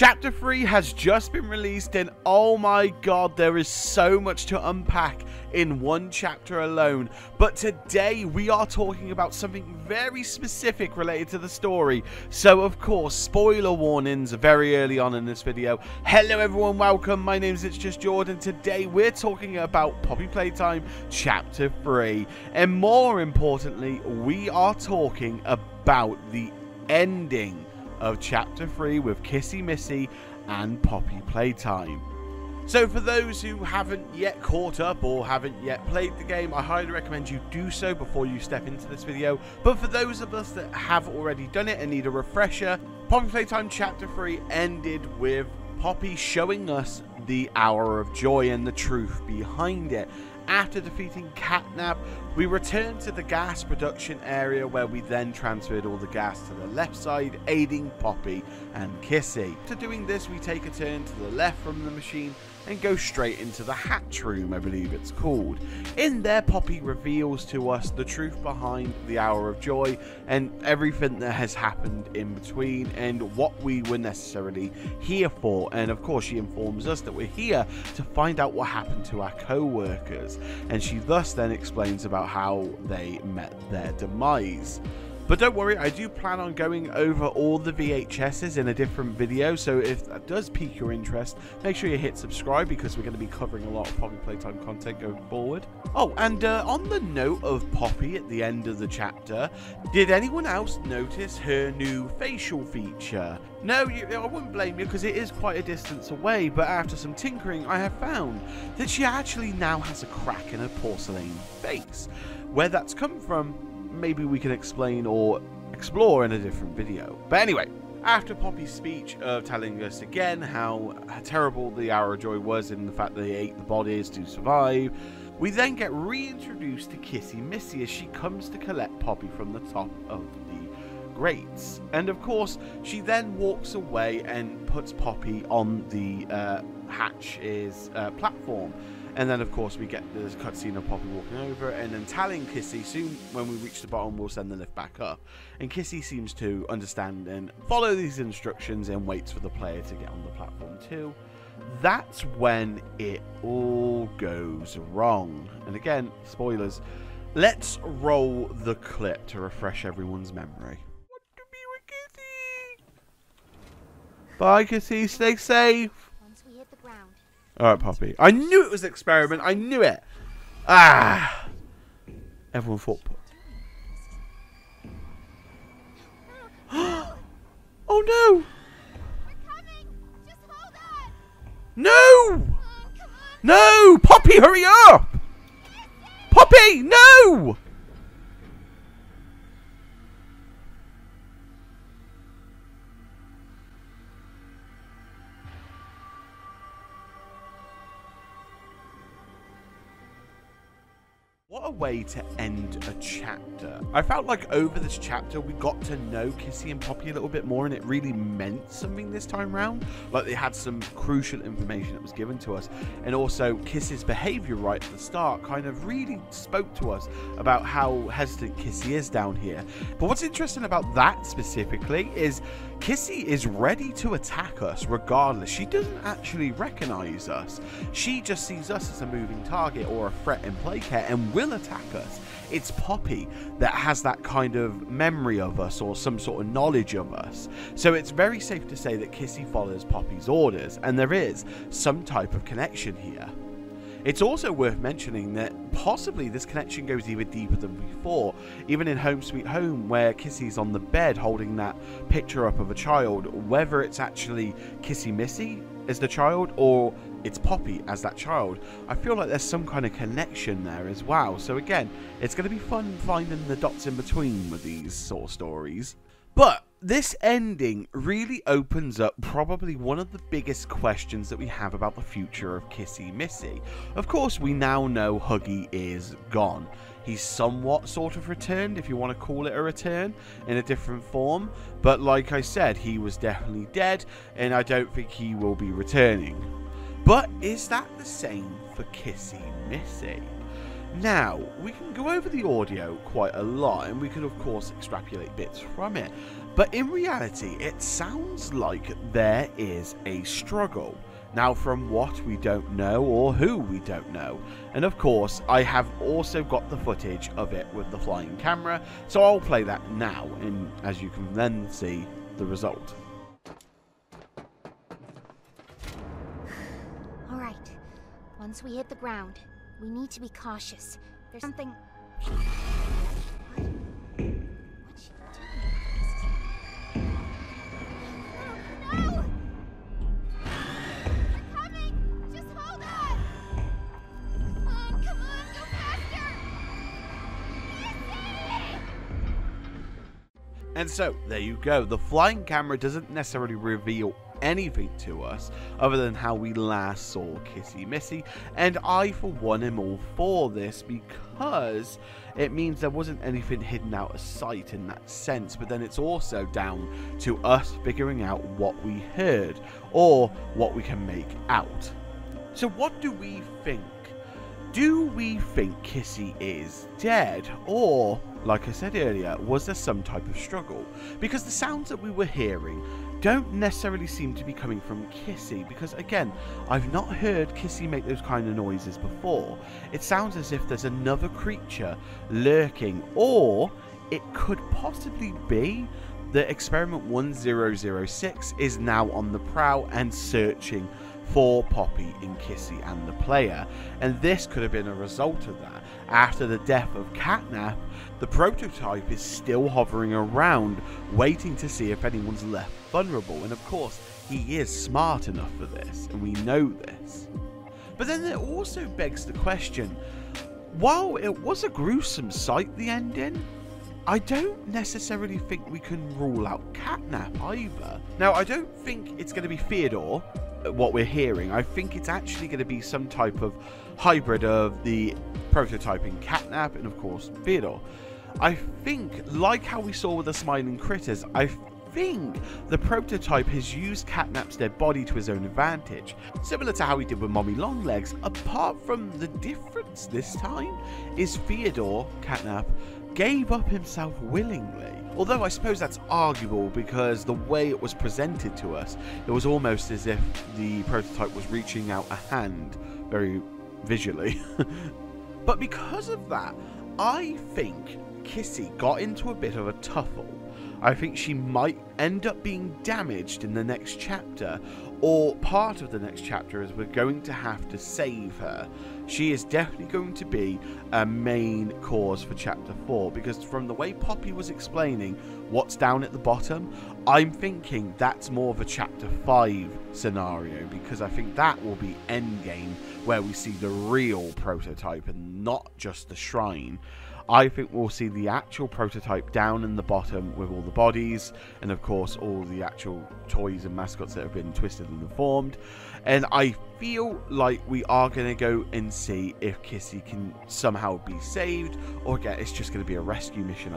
Chapter 3 has just been released and oh my god, there is so much to unpack in one chapter alone. But today we are talking about something very specific related to the story. So of course, spoiler warnings very early on in this video. Hello everyone, welcome. My name is It's Just Jordan. Today we're talking about Poppy Playtime Chapter 3. And more importantly, we are talking about the ending of Chapter 3 with Kissy, Missy and Poppy Playtime. So for those who haven't yet caught up or haven't yet played the game, I highly recommend you do so before you step into this video. But for those of us that have already done it and need a refresher, Poppy Playtime Chapter 3 ended with Poppy showing us the Hour of Joy and the truth behind it. After defeating Catnap, we returned to the gas production area where we then transferred all the gas to the left side, aiding Poppy and Kissy. After doing this, we take a turn to the left from the machine and go straight into the hatch room, I believe it's called. In there, Poppy reveals to us the truth behind the Hour of Joy and everything that has happened in between and what we were necessarily here for. And of course, she informs us that we're here to find out what happened to our co-workers. And she thus then explains about how they met their demise. But don't worry, I do plan on going over all the VHSs in a different video, so if that does pique your interest, make sure you hit subscribe because we're going to be covering a lot of Poppy Playtime content going forward. Oh, and on the note of Poppy at the end of the chapter, did anyone else notice her new facial feature? No, I wouldn't blame you because it is quite a distance away, but after some tinkering, I have found that she actually now has a crack in her porcelain face. Where that's come from, maybe we can explain or explore in a different video. But anyway, after Poppy's speech of telling us again how terrible the Hour of Joy was and the fact that they ate the bodies to survive, we then get reintroduced to Kissy Missy as she comes to collect Poppy from the top of the grates. And of course, she then walks away and puts Poppy on the hatch's platform. And then, of course, we get the cutscene of Poppy walking over and then telling Kissy soon when we reach the bottom, we'll send the lift back up. And Kissy seems to understand and follow these instructions and waits for the player to get on the platform too. That's when it all goes wrong. And again, spoilers. Let's roll the clip to refresh everyone's memory. Want to be with Kissy? Bye, Kissy. Stay safe. Alright, Poppy. I knew it was an experiment. I knew it. Ah. Everyone thought. Oh no. We're coming. Just hold on. No. No. Poppy, hurry up. Poppy, no. What a way to end a chapter. I felt like over this chapter we got to know Kissy and Poppy a little bit more and it really meant something this time around. Like they had some crucial information that was given to us. And also Kissy's behavior right at the start kind of really spoke to us about how hesitant Kissy is down here. But what's interesting about that specifically is Kissy is ready to attack us regardless. She doesn't actually recognize us. She just sees us as a moving target or a threat in playcare and will attack us. It's Poppy that has that kind of memory of us or some sort of knowledge of us. So it's very safe to say that Kissy follows Poppy's orders and there is some type of connection here. It's also worth mentioning that possibly this connection goes even deeper than before, even in Home Sweet Home where Kissy's on the bed holding that picture up of a child, whether it's actually Kissy Missy as the child or it's Poppy as that child. I feel like there's some kind of connection there as well. So again, it's going to be fun finding the dots in between with these sort of stories. But this ending really opens up probably one of the biggest questions that we have about the future of Kissy Missy. Of course, we now know Huggy is gone. He's somewhat sort of returned, if you want to call it a return, in a different form. But like I said, he was definitely dead, and I don't think he will be returning. But is that the same for Kissy Missy? Now, we can go over the audio quite a lot, and we can of course extrapolate bits from it. But in reality, it sounds like there is a struggle. Now, from what we don't know, or who we don't know. And of course, I have also got the footage of it with the flying camera, so I'll play that now, and as you can then see the result. Alright, once we hit the ground, we need to be cautious. There's something... What? What's she doing? No! We're coming! Just hold on! Come on, go faster! Missy! And so, there you go. The flying camera doesn't necessarily reveal anything to us other than how we last saw Kissy Missy, and I for one am all for this because it means there wasn't anything hidden out of sight in that sense, but then it's also down to us figuring out what we heard or what we can make out. So what do we think? Do we think Kissy is dead, or, like I said earlier, was there some type of struggle? Because the sounds that we were hearing don't necessarily seem to be coming from Kissy, because again, I've not heard Kissy make those kind of noises before. It sounds as if there's another creature lurking, or it could possibly be that Experiment 1006 is now on the prowl and searching for Poppy and Kissy and the player, and this could have been a result of that. After the death of Catnap, the prototype is still hovering around, waiting to see if anyone's left vulnerable, and of course, he is smart enough for this, and we know this. But then it also begs the question, while it was a gruesome sight, the ending, I don't necessarily think we can rule out Catnap either. Now, I don't think it's going to be Theodore, what we're hearing. I think it's actually going to be some type of hybrid of the prototyping Catnap and of course Theodore. I think, like how we saw with the smiling critters, I think the prototype has used Catnap's dead body to his own advantage, similar to how he did with Mommy Longlegs, apart from the difference this time is Theodore, Catnap, gave up himself willingly. Although I suppose that's arguable because the way it was presented to us, it was almost as if the prototype was reaching out a hand, very visually. But because of that, I think Kissy got into a bit of a tuffle. I think she might end up being damaged in the next chapter, or part of the next chapter, as we're going to have to save her. She is definitely going to be a main cause for chapter 4, because from the way Poppy was explaining what's down at the bottom, I'm thinking that's more of a chapter 5 scenario, because I think that will be endgame, where we see the real prototype and not just the shrine. I think we'll see the actual prototype down in the bottom with all the bodies and of course all the actual toys and mascots that have been twisted and deformed, and I feel like we are going to go and see if Kissy can somehow be saved, or again it's just going to be a rescue mission.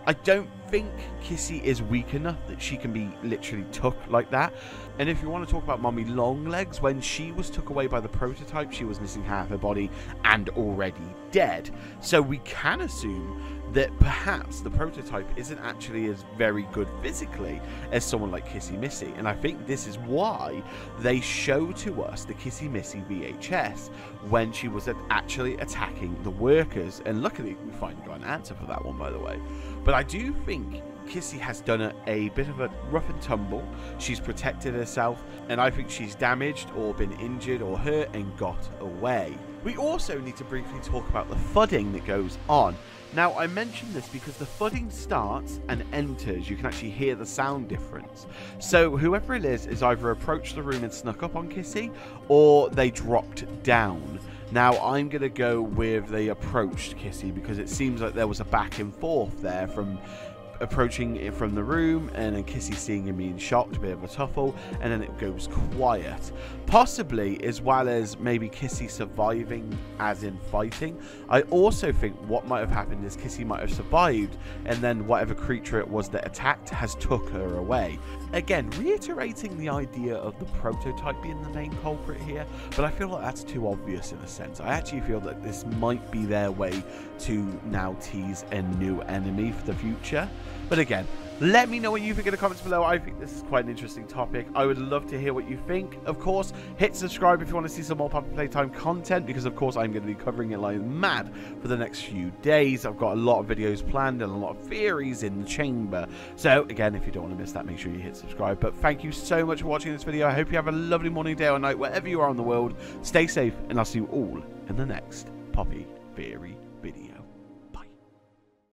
I don't think Kissy is weak enough that she can be literally took like that. And if you want to talk about Mommy Longlegs, when she was took away by the prototype, she was missing half her body and already dead. So we can assume that perhaps the prototype isn't actually as very good physically as someone like Kissy Missy. And I think this is why they show to us the Kissy Missy VHS when she was actually attacking the workers. And luckily we finally got an answer for that one, by the way. But I do think Kissy has done a bit of a rough and tumble. She's protected herself, and I think she's damaged or been injured or hurt and got away. We also need to briefly talk about the thudding that goes on. Now, I mention this because the thudding starts and enters. You can actually hear the sound difference. So whoever it is either approached the room and snuck up on Kissy, or they dropped down. Now, I'm going to go with they approached Kissy, because it seems like there was a back and forth there from approaching it from the room, and then Kissy seeing him being shocked, a bit of a tuffle, and then it goes quiet. Possibly, as well as maybe Kissy surviving as in fighting. I also think what might have happened is Kissy might have survived, and then whatever creature it was that attacked has took her away. Again, reiterating the idea of the prototype being the main culprit here, but I feel like that's too obvious in a sense. I actually feel that this might be their way to now tease a new enemy for the future. But again, Let me know what you think in the comments below. I think this is quite an interesting topic. I would love to hear what you think. Of course, hit subscribe if you want to see some more Puppet Playtime content, because of course I'm going to be covering it like mad for the next few days. I've got a lot of videos planned and a lot of theories in the chamber. So again, if you don't want to miss that, make sure you hit subscribe. But thank you so much for watching this video. I hope you have a lovely morning, day or night, wherever you are in the world. Stay safe, and I'll see you all in the next Poppy Theory video.